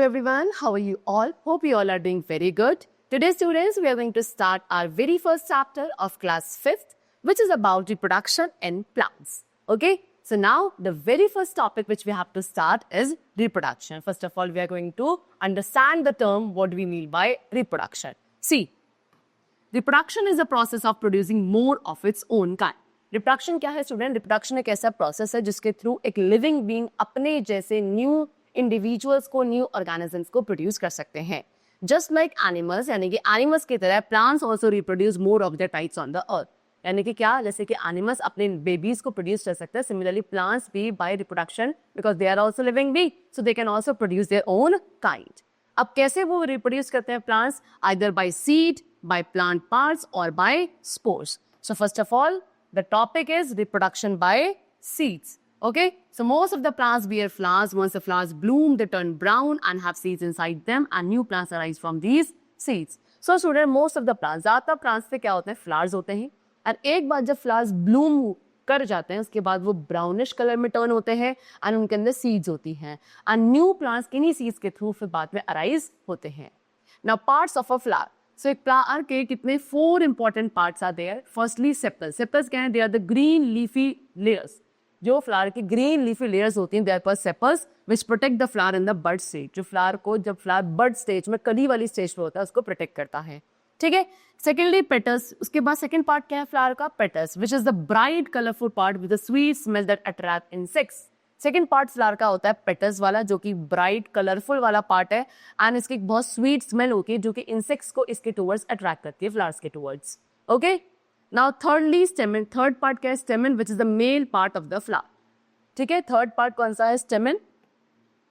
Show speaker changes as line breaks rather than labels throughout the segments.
everyone, how are you all? Hope you all are doing very good. Today students, we are going to start our very first chapter of class 5th, which is about reproduction in plants. Okay, so now the very first topic which we have to start is reproduction. First of all, we are going to understand the term what we mean by reproduction. See, reproduction is a process of producing more of its own kind. Reproduction क्या है student? Reproduction एक ऐसा process है जिसके through एक living being अपने जैसे new individuals को, न्यू ऑर्गेनिजम्स को प्रोड्यूस कर सकते हैं. जस्ट लाइक एनिमल्स, यानी कि एनिमल्स की तरह plants also reproduce more of the types on the earth. यानी कि क्या, जैसे कि एनिमल्स अपने बेबीज को प्रोड्यूस कर सकते हैं, सिमिलरली प्लांट्स भी by reproduction, because they are also living being, so they can also produce their own kind. अब कैसे वो रिप्रोड्यूस करते हैं plants? Either by seed, by plant parts और by spores. So first of all the topic is reproduction by seeds. Okay, so most of the plants bear flowers. Once the flowers bloom, they turn brown and have seeds inside them, and new plants arise from these seeds. So student, most of the plants, ज़्यादातर plants पे क्या होते हैं? Flowers होते हैं. और एक बार जब फ्लावर्स ब्लूम कर जाते हैं, उसके बाद वो ब्राउनिश कलर में टर्न होते हैं एंड उनके अंदर सीड्स होती हैं. एंड न्यू प्लांट्स किन्हीं सीड्स के थ्रू फिर बाद में अराइज होते हैं. Now parts of a flower. So एक फ्लावर के कितने 4 important parts are there. Firstly sepals. Sepals क्या है? They are the green leafy layers. जो फ्लावर की green leafy layers होती हैं, they are called sepals, which protect the flower in the bud stage. जो फ्लावर को जब फ्लावर बड स्टेज में, कली वाली स्टेज पे होता है, उसको प्रोटेक्ट करता है. ठीक है. Secondly petals. उसके बाद सेकेंड पार्ट क्या है फ्लावर का? Petals, which is the bright colourful part with the sweet smell that attract insects. Second part flower का होता है पेटल्स वाला, जो कि ब्राइट कलरफुल वाला पार्ट है एंड इसकी बहुत स्वीट स्मेल होती है जो कि इंसेक्ट्स को इसके टुवर्ड्स अट्रैक्ट करती है, फ्लावर्स के towards. Okay, now thirdly स्टेमन. Third part क्या है? स्टेमन, which is the male part of the flower. ठीक है, थर्ड पार्ट कौन सा है? स्टेमन,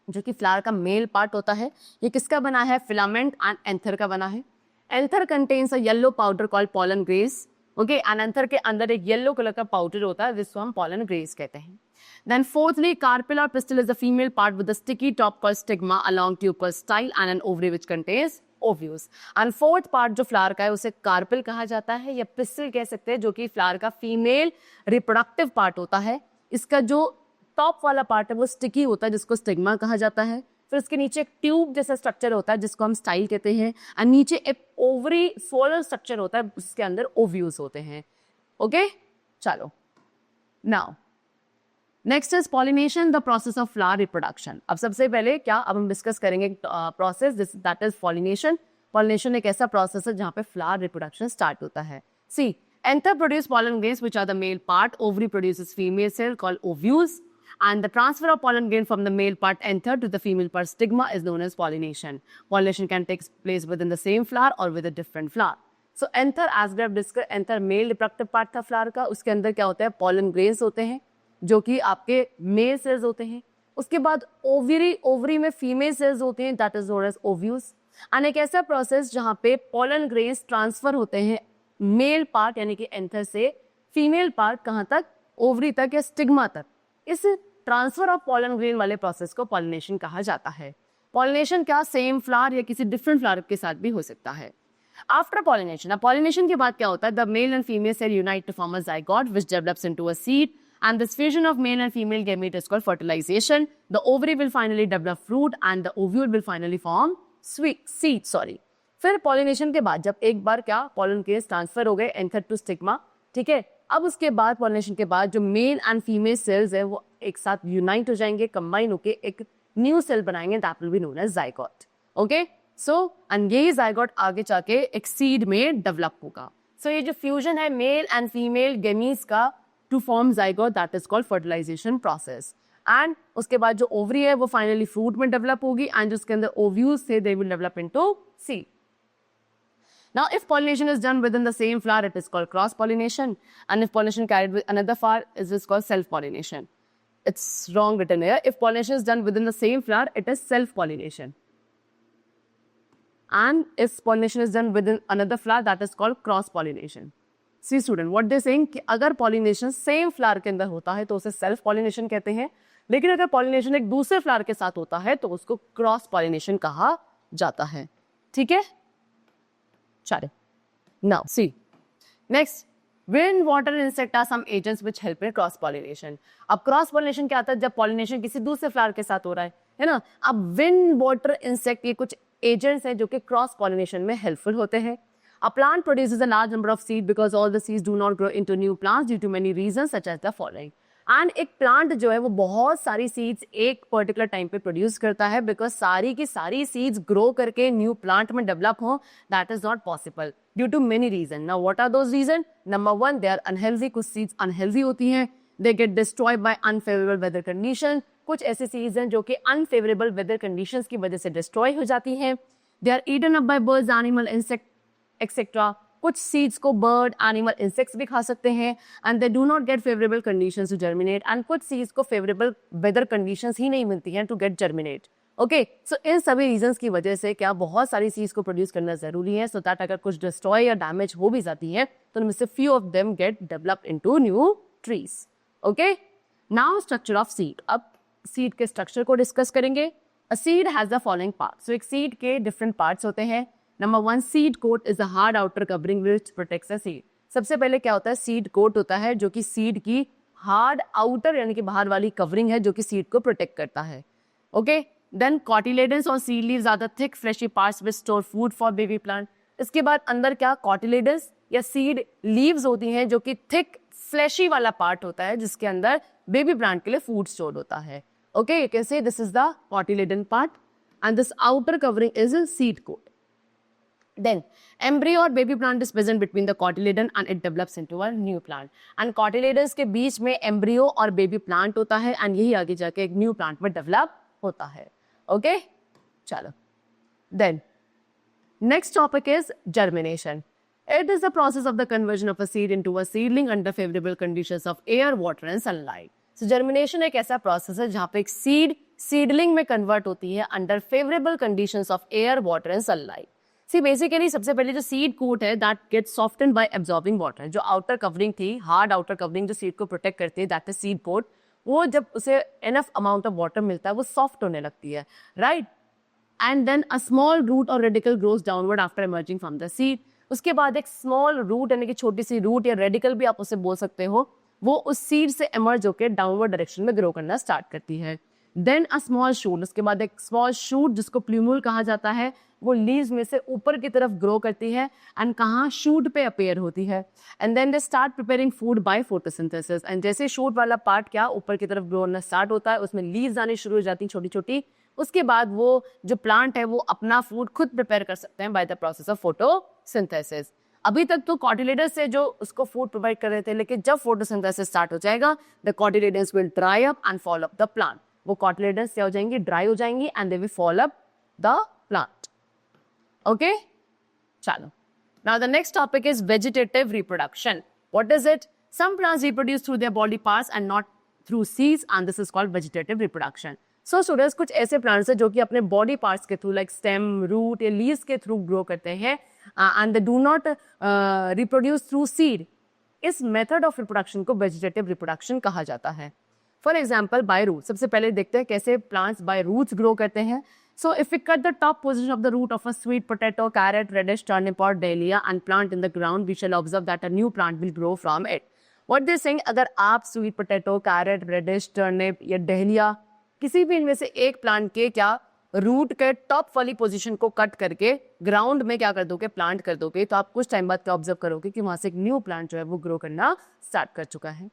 जो कि फ्लावर का मेल पार्ट होता है. ये किसका बना है? फिलामेंट एंड एंथर का बना है. Anther contains a yellow powder called pollen grace. Okay, and anther के अंदर एक येलो कलर का पाउडर होता है जिसको हम पॉलन ग्रेस कहते हैं. Then fourthly, carpel or pistil is the female part with a sticky top called stigma along tubercle style and an ovary which contains ovules. And fourth part जो flower का है उसे कार्पेल कहा जाता है या पिस्टिल कह सकते हैं, जो कि फ्लावर का फीमेल रिप्रोडक्टिव पार्ट होता है. इसका जो टॉप वाला पार्ट है वो स्टिकी होता है जिसको स्टिग्मा कहा जाता है. फिर उसके नीचे एक ट्यूब जैसा स्ट्रक्चर होता है जिसको हम स्टाइल कहते हैं, और नीचे एक ओवरी सोलर स्ट्रक्चर होता है जिसके अंदर ओव्यूल्स होते हैं. ओके, चलो now next is pollination, the process of flower reproduction. अब सबसे पहले क्या, अब हम डिस्कस करेंगे process that is pollination. Pollination एक ऐसा प्रोसेस है जहाँ पे फ्लावर रिप्रोडक्शन स्टार्ट होता है. See, anther produce pollen grains which are the male part. Ovary produces female cell called ovules, and the transfer of pollen grain from the male part anther to the female part stigma is known as pollination. Pollination can take place within the same flower or with a different flower. So anther, as we have discussed, anther male reproductive part था flower का. उसके अंदर क्या होता है? pollen grains होते हैं जो कि आपके मेल सेल्स होते हैं. उसके बाद ओवरी में फीमेल सेल्स होते हैं, that is known as ovules. And एक ऐसा प्रोसेस जहाँ पे पोलन ग्रेन्स ट्रांसफर होते हैं मेल पार्ट यानी कि एंथर से फीमेल पार्ट कहाँ तक? ओवरी तक या स्टिग्मा तक. इस ट्रांसफर ऑफ पोलन ग्रेन वाले प्रोसेस को पॉलिनेशन कहा जाता है. पॉलिनेशन क्या सेम फ्लावर या किसी डिफरेंट फ्लावर के साथ भी हो सकता है. आफ्टर पॉलिनेशन, अब पॉलिनेशन के बाद क्या होता है? The male and female cell unite to form a zygote which develops into a seed. And this fusion of male and female gamete is called fertilization. The ovary will finally develop fruit and the ovule will finally form seed. फिर pollination के बाद जब एक बार क्या pollen grains transfer हो गए anther to stigma, ठीक है, अब उसके बाद पॉलिनेशन के बाद जो मेल एंड फीमेल सेल्स है वो एक साथ यूनाइट हो जाएंगे, कंबाइन होके एक न्यू सेल बनाएंगे, that will be known as zygote. Okay, so and यही जाइगोट आगे जाके एक सीड में डेवलप होगा. सो ये जो फ्यूजन है मेल एंड फीमेल गेमीज का to form zygote, that is called fertilization process. And उसके बाद जो ओवरी है वो फाइनली फ्रूट में डेवलप होगी एंड उसके अंदर ओव्यूल्स थे, they will develop into seed. Now if pollination is done within the same flower, it is called cross pollination, and if pollination carried with another flower, it is called self pollination. It's wrong written here. If pollination is done within the same flower, it is self pollination, and if pollination is done within another flower, that is called cross pollination. See student, what they saying कि अगर pollination same flower के अंदर होता है तो उसे self pollination कहते हैं, लेकिन अगर पॉलिनेशन एक दूसरे फ्लावर के साथ होता है तो उसको क्रॉस पॉलिनेशन कहा जाता है. ठीक है, चलो now see next, wind, water, insect are some agents which help in cross pollination. अब क्रॉस पॉलिनेशन क्या आता है? जब पॉलिनेशन किसी दूसरे फ्लावर के साथ हो रहा है, है ना. अब विंड, वाटर, इंसेक्ट ये कुछ एजेंट्स हैं जो कि क्रॉस पॉलिनेशन में हेल्पफुल होते हैं. A plant produces a large number of seeds because all the seeds do not grow into new plants due to many reasons such as the following. And एक plant जो है वो बहुत सारी seeds एक पर्टिकुलर टाइम पे produce करता है बिकॉज सारी की सारी सीड्स ग्रो करके न्यू प्लांट में डेवलप हो, that is not possible due to many reason. Now what are those reason? Number 1, they are unhealthy. कुछ सीड्स अनहेल्दी होती हैं. They get destroyed by unfavourable weather condition. कुछ ऐसी seeds हैं जो कि अनफेवरेबल वेदर कंडीशंस की वजह से डिस्ट्रॉय हो जाती हैं. They are eaten up by birds, animal, insect etcetera. कुछ सीड्स को बर्ड, एनिमल, इंसेक्ट्स भी खा सकते हैं and they do not get favourable conditions to germinate. And कुछ सीड्स को फेवरेबल वेदर कंडीशंस ही नहीं मिलती हैं to get germinate. Okay, so इन सभी रीजंस की वजह से क्या बहुत सारी सीड्स को प्रोड्यूस करना जरूरी है, सो दैट अगर कुछ डिस्ट्रॉय या डैमेज हो भी जाती है तो उनमें से few of them get develop into new trees. Okay, now structure of seed. अब सीड के स्ट्रक्चर को डिस्कस करेंगे. A seed has the following parts. So एक सीड के डिफरेंट पार्ट्स होते हैं. Number 1, seed coat is a hard outer covering which protects a seed. सबसे पहले क्या होता है? सीड कोट होता है जो कि सीड की हार्ड आउटर यानी कि बाहर वाली कवरिंग है जो कि सीड को प्रोटेक्ट करता है. ओके, देन कॉटिलेडन्स और seed leaves are the thick fleshy parts which store food for baby plant. इसके बाद अंदर क्या कॉटिलेडन्स या सीड लीव्स होती हैं जो कि थिक फ्लेशी वाला पार्ट होता है जिसके अंदर बेबी प्लांट के लिए फूड स्टोर होता है. Okay, you can say this is the cotyledon part and this outer covering is seed coat. Then embryo or baby plant is present between the cotyledon and it develops into a new plant. And cotyledons के बीच में embryo और baby plant होता है and यही आगे जाके एक new plant में develop होता है. Okay? चलो. Then next topic is germination. It is the process of the conversion of a seed into a seedling under favorable conditions of air, water and sunlight. So germination एक ऐसा process है जहाँ पे एक seed seedling में convert होती है under favorable conditions of air, water and sunlight. See basically सबसे पहले जो सीड कोट है that gets soften by absorbing water. जो आउटर कवरिंग थी, हार्ड आउटर कवरिंग जो सीड को प्रोटेक्ट करती है, दैट इज सीड कोट. वो जब उसे एनफ अमाउंट ऑफ वाटर मिलता है वो सॉफ्ट होने लगती है, right. And then a small root or radicle grows downward after emerging from the seed. उसके बाद एक स्मॉल रूट यानी कि छोटी सी रूट या रेडिकल भी आप उसे बोल सकते हो, वो उस सीड से इमर्ज होकर डाउनवर्ड डायरेक्शन में ग्रो करना स्टार्ट करती है. देन अ स्मॉल शूट, उसके बाद एक स्मॉल शूट जिसको प्लूम्यूल कहा जाता है, वो लीव्स में से ऊपर की तरफ ग्रो करती है एंड कहाँ शूट पे अपेयर होती है. And then they start preparing food by photosynthesis. And जैसे शूट वाला पार्ट क्या ऊपर की तरफ ग्रो होना स्टार्ट होता है, उसमें लीव्स आनी शुरू हो जाती हैं छोटी छोटी. उसके बाद वो जो प्लांट है वो अपना फूड खुद प्रिपेयर कर सकते हैं by the process of photosynthesis. अभी तक तो कॉटिलेडन्स से जो उसको फूड प्रोवाइड कर रहे थे, लेकिन जब फोटोसिंथेसिस स्टार्ट हो जाएगा the cotyledons will dry up and fall up the plant. वो कॉटिलेडन्स क्या हो जाएंगी? ड्राई हो जाएंगी and they will fall up the plant. Okay, chalo. Now the next topic is vegetative reproduction. What is it? Some plants reproduce through their body parts and not through seeds, and this is called vegetative reproduction. So students, कुछ ऐसे plants हैं जो कि अपने body parts के through like stem, root या leaves के through grow करते हैं and they do not reproduce through seed. इस method of reproduction को vegetative reproduction कहा जाता है. For example, by root. सबसे पहले देखते हैं कैसे plants by roots grow करते हैं. So if we cut the top position of the root of a sweet potato, carrot, radish, turnip or dahlia and plant in the ground, we shall observe that a new plant will grow from it. What they saying, अगर आप sweet potato, carrot, radish, turnip या dahlia किसी भी इनमें से एक plant के क्या रूट के टॉप वाली पोजीशन को कट करके ग्राउंड में क्या कर दोगे? प्लांट कर दोगे, तो आप कुछ टाइम बाद क्या ऑब्जर्व करोगे कि वहां से एक न्यू प्लांट जो है वो ग्रो करना स्टार्ट कर चुका है.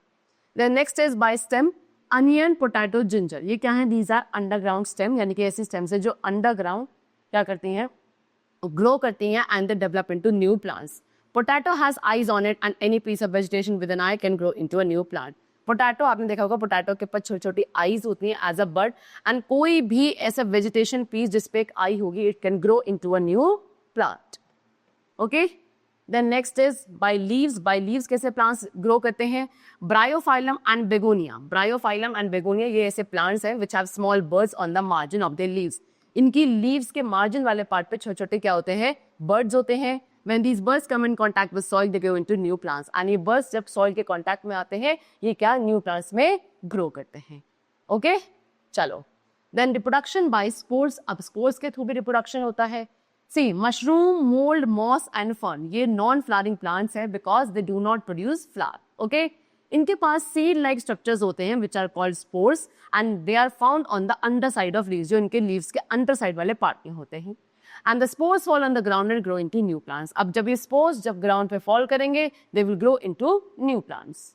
Then next is by stem. Onion, potato, ginger, ये क्या है? दीज आर अंडरग्राउंड स्टेम, यानी कि ऐसी स्टेम्स है जो अंडरग्राउंड क्या करती हैं? ग्रो करती हैं and they develop into new plants. Potato has eyes on it and any piece of vegetation with an eye can grow into a new plant. Potato आपने देखा होगा, पोटैटो के ऊपर छोटी छोटी आईज होती हैं एज अ बर्ड एंड कोई भी ऐसा वेजिटेशन पीस जिसपे एक आई होगी it can grow into a new plant. Okay, then next is by leaves. By leaves कैसे प्लांट्स ग्रो करते हैं? Bryophyllum and begonia. Bryophyllum and begonia ये ऐसे प्लांट्स हैं which have small buds on the margin of their leaves. इनकी leaves के margin वाले part पे छोटे छोटे क्या होते हैं? बर्ड्स होते हैं. When these birds come in contact with soil, they go into new plants. And ये birds जब soil के contact में आते हैं, ये क्या new plants में grow करते हैं. Okay? चलो. Then reproduction by spores. अब spores के through भी reproduction होता है. See, mushroom, mold, moss and fern. ये non-flowering plants हैं because they do not produce flower. Okay? इनके पास सीड लाइक स्ट्रक्चर्स होते हैं which are called spores and they are found on the under side of leaves, जो इनके leaves के under side वाले part में होते हैं. And the spores fall on the ground and grow into new plants. अब जब ये स्पोर्स जब ग्राउंड पे फॉल करेंगे they will grow into new plants.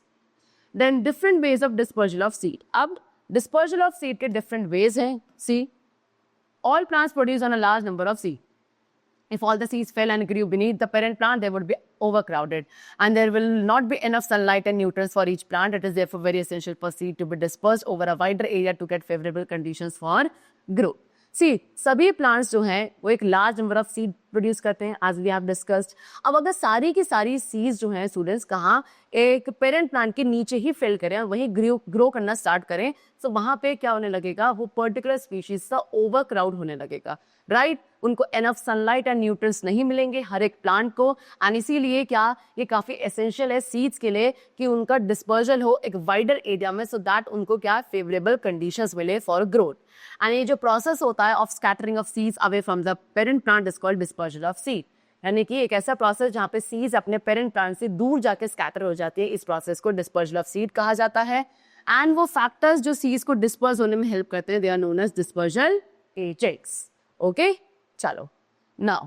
Then different ways of dispersal of seed. अब डिस्पर्जल ऑफ सीड के different ways हैं. See, all plants produce on a large number of seeds. If all the seeds fell and grew beneath the parent plant, they would be overcrowded and there will not be enough sunlight and nutrients for each plant. It is therefore very essential for seed to be dispersed over a wider area to get favorable conditions for growth. See, सभी plants जो हैं वो एक large number of seed produce करते हैं as we have discussed. अब अगर सारी की सारी seeds जो हैं students कहाँ एक parent plant के नीचे ही fill करें और वहीं grow करना start करें, तो वहाँ पे क्या होने लगेगा, वो particular species का overcrowd होने लगेगा, right? उनको enough sunlight and nutrients नहीं मिलेंगे हर एक plant को, and इसीलिए क्या ये काफ़ी essential है seeds के लिए कि उनका dispersal हो एक wider area में, so that उनको क्या favorable conditions मिले for growth. And ये जो process होता है of scattering of seeds away from the parent plant is called dispersal of seed. यानी कि एक ऐसा प्रोसेस जहाँ पे सीड्स अपने पेरेंट प्लांट से दूर जाके स्कैटर हो जाती है, इस प्रोसेस को डिस्पर्जल ऑफ सीड कहा जाता है. एंड वो फैक्टर्स जो सीड्स को डिस्पर्स होने में हेल्प करते हैं, they are known as dispersal agents. Okay, चलो नाउ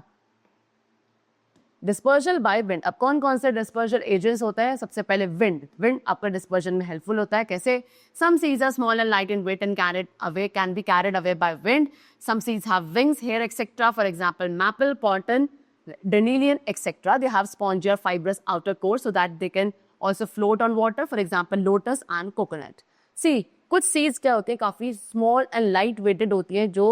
डिस्पर्जल बाय विंड. अब कौन कौन से डिस्पर्जल एजेंट्स होता है? सबसे पहले विंड. विंड आपका डिस्पर्जन में हेल्पफुल होता है. कैसे? Some seeds are small and light in weight and can be carried away by wind. Some seeds have wings, hair etcetera. For example maple, cotton, dandelion, etc. They have spongy or fibrous outer core so that they can also float on water. For example, lotus and coconut. See, कुछ seeds क्या होते हैं, काफी small and light weighted होती हैं, जो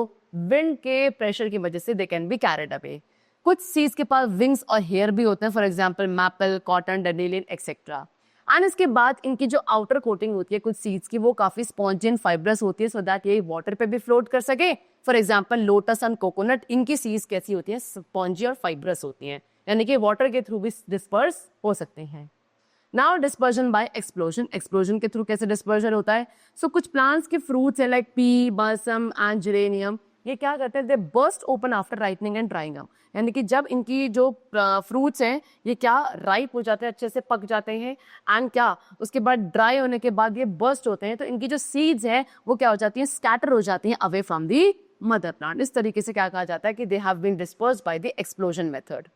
wind के pressure की वजह से they can be carried away. कुछ seeds के पास wings और hair भी होते हैं. For example, maple, cotton, dandelion, etc. And इसके बाद इनकी जो आउटर कोटिंग होती है कुछ सीड्स की, वो काफी स्पॉन्जी एंड फाइब्रस होती है, सो दैट ये वाटर पे भी फ्लोट कर सके. For example lotus and coconut, इनकी सीड्स कैसी होती हैं? स्पॉन्जी और फाइब्रस होती हैं, यानी कि वाटर के थ्रू भी डिस्पर्स हो सकते हैं. Now dispersion by explosion. Explosion के थ्रू कैसे डिस्पर्जन होता है? सो कुछ प्लांट्स के फ्रूट्स है like pea, balsam and geranium, ये क्या करते हैं? They burst open after ripening and drying up. यानी कि जब इनकी जो फ्रूट्स हैं ये क्या राइप हो जाते हैं, अच्छे से पक जाते हैं, एंड क्या उसके बाद ड्राई होने के बाद ये बर्स्ट होते हैं, तो इनकी जो सीड्स हैं वो क्या हो जाती हैं? स्कैटर हो जाती हैं away from the mother plant. इस तरीके से क्या कहा जाता है कि they have been dispersed by the explosion method.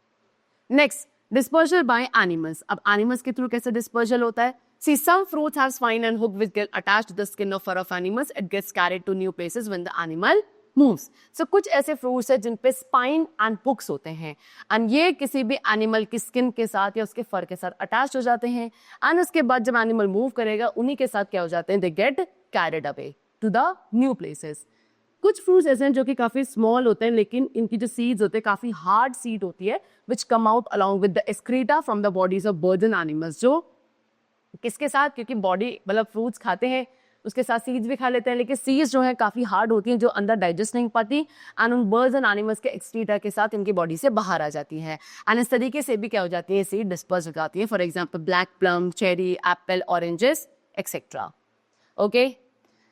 Next, dispersal by animals. अब एनिमल्स के थ्रू कैसे डिस्पर्जल होता है? See, some fruits have spine and hook which get attached to the skin or fur of animals. It gets carried to new places when the animal moves. So कुछ ऐसे fruits है जिन पे spine and hooks होते हैं, and ये किसी भी animal की skin के साथ या उसके fur के साथ attached हो जाते हैं, and उसके बाद जब animal move करेगा उन्हीं के साथ क्या हो जाते हैं? They get carried away to the new places. कुछ फ्रूट्स ऐसे हैं जो कि काफी स्मॉल होते हैं, लेकिन इनकी जो सीड्स होते हैं काफी हार्ड सीड होती है, which come out along with the excreta from the bodies of birds and animals. जो किसके साथ? क्योंकि बॉडी मतलब फ्रूट्स खाते हैं उसके साथ सीड्स भी खा लेते हैं, लेकिन सीड्स जो है काफी हार्ड होती हैं जो अंदर डाइजेस्ट नहीं पाती, एंड उन बर्ड्स एंड एनिमल्स के एक्सक्रीटा के साथ इनकी बॉडी से बाहर आ जाती है, एंड इस तरीके से भी क्या हो जाती है? सीड डिस्पर्स हो जाती है. For example black plum, cherry, Apple, oranges, etcetera. Okay,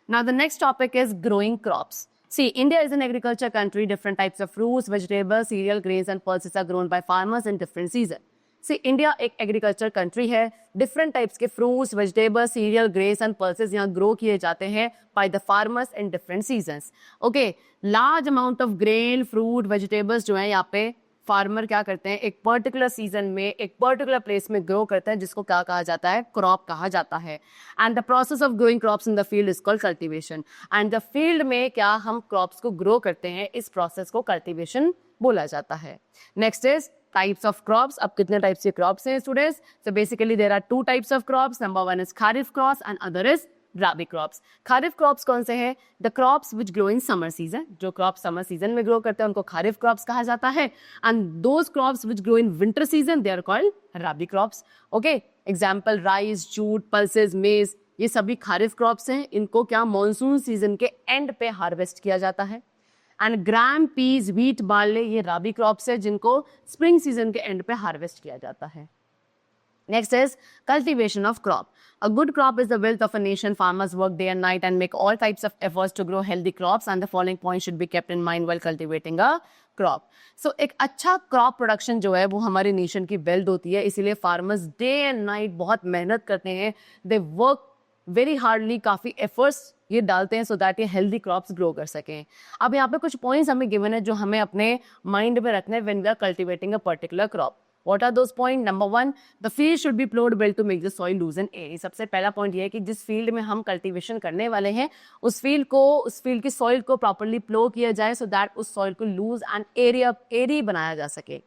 now the next topic is growing crops. See, India is an agriculture country. Different types of fruits, vegetables, cereal, grains and pulses are grown by farmers in different seasons. See, India एक agriculture country है. Different types के fruits, vegetables, cereal, grains and pulses यहाँ grow किए जाते हैं by the farmers in different seasons. Okay, large amount of grain, fruit, vegetables जो है यहाँ पे फार्मर क्या करते हैं? एक पर्टिकुलर सीजन में एक पर्टिकुलर प्लेस में ग्रो करते हैं, जिसको क्या कहा जाता है? क्रॉप कहा जाता है. And the process of growing crops in the field is called cultivation. And the field में क्या हम क्रॉप्स को ग्रो करते हैं, इस प्रोसेस को कल्टीवेशन बोला जाता है. Next is types of crops. अब कितने टाइप्स के क्रॉप्स हैं students? So basically there are two types of crops. Number one is kharif crops and other is rabi crops. Kharif crops कौन से हैं? The crops which grow in summer season. जो crops summer season में grow करते हैं उनको खारिफ क्रॉप्स कहा जाता है, and those crops which grow in winter season they are called rabi crops. Okay, example rice, jute, pulses, maize, ये सभी खारिफ क्रॉप्स हैं. इनको क्या मॉनसून सीजन के एंड पे हार्वेस्ट किया जाता है. And gram, peas, wheat, barley, ये राबी क्रॉप्स है जिनको स्प्रिंग सीजन के एंड पे हार्वेस्ट किया जाता है. Next is cultivation of crop. A good crop is the wealth of a nation. Farmers work day and night and make all types of efforts to grow healthy crops, and the following points should be kept in mind while cultivating a crop. So एक अच्छा crop production जो है वो हमारे nation की wealth होती है, इसीलिए farmers day and night बहुत मेहनत करते हैं. They work वेरी हार्डली, काफ़ी एफर्ट्स ये डालते हैं सो दैट ये हेल्दी क्रॉप्स ग्रो कर सकें. अब यहाँ पे कुछ पॉइंट्स हमें गिवन है जो हमें अपने माइंड में रखने हैं when we are cultivating a particular crop. What are those points? Number 1, the field should be plowed well to make the soil loosen air. सबसे पहला पॉइंट ये है कि जिस फील्ड में हम कल्टीवेशन करने वाले हैं उस फील्ड की सॉइल को प्रॉपरली प्लो किया जाए सो दैट उस सॉइल को लूज एंड एरी बनाया जा सके.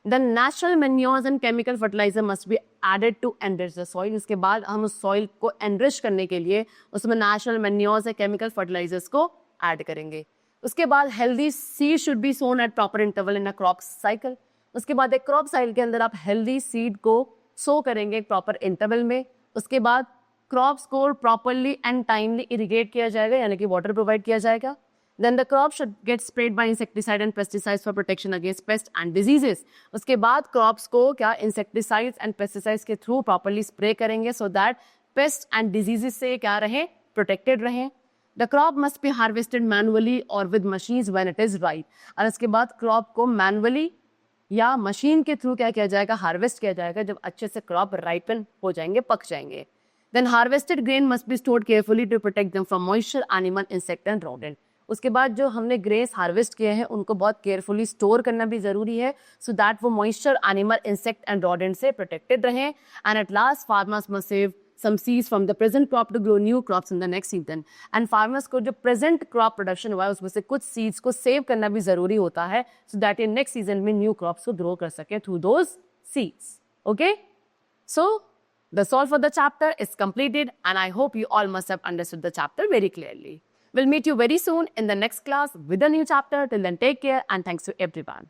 The natural manures and chemical fertilizer must be added to enrich the soil. इसके बाद हम उस soil को enrich करने के लिए उसमें natural manures या chemical fertilizers को add करेंगे. उसके बाद healthy seed should be sown at proper interval in a crop cycle. उसके बाद एक crop cycle के अंदर आप healthy seed को sow करेंगे एक proper interval में. उसके बाद crops को properly and timely irrigate किया जाएगा यानी कि water provide किया जाएगा. Then the crop should get sprayed by insecticide and pesticides for protection against pests and diseases. उसके बाद crops को क्या insecticides and pesticides के through properly spray करेंगे so that pests and diseases से क्या रहें, protected रहें. The crop must be harvested manually or with machines when it is ripe. और इसके बाद crop को manually या machine के through क्या किया जाएगा, harvest किया जाएगा जब अच्छे से crop ripen हो जाएंगे, पक जाएंगे. Then harvested grain must be stored carefully to protect them from moisture, animal, insect and rodent. उसके बाद जो हमने ग्रेस हार्वेस्ट किए हैं उनको बहुत केयरफुली स्टोर करना भी जरूरी है सो दैट वो moisture, animal, insect and rodent से प्रोटेक्टेड रहें. And at last farmers must save some seeds from the present crop to grow new crops in the next season. And farmers को जो present crop production हुआ है उसमें से कुछ seeds को save करना भी जरूरी होता है so that ये next season में new crops को grow कर सके through those seeds. Okay? So the solve for the chapter is completed and I hope you all must have understood the chapter very clearly. We'll meet you very soon in the next class with a new chapter. Till then, take care and thanks to everyone.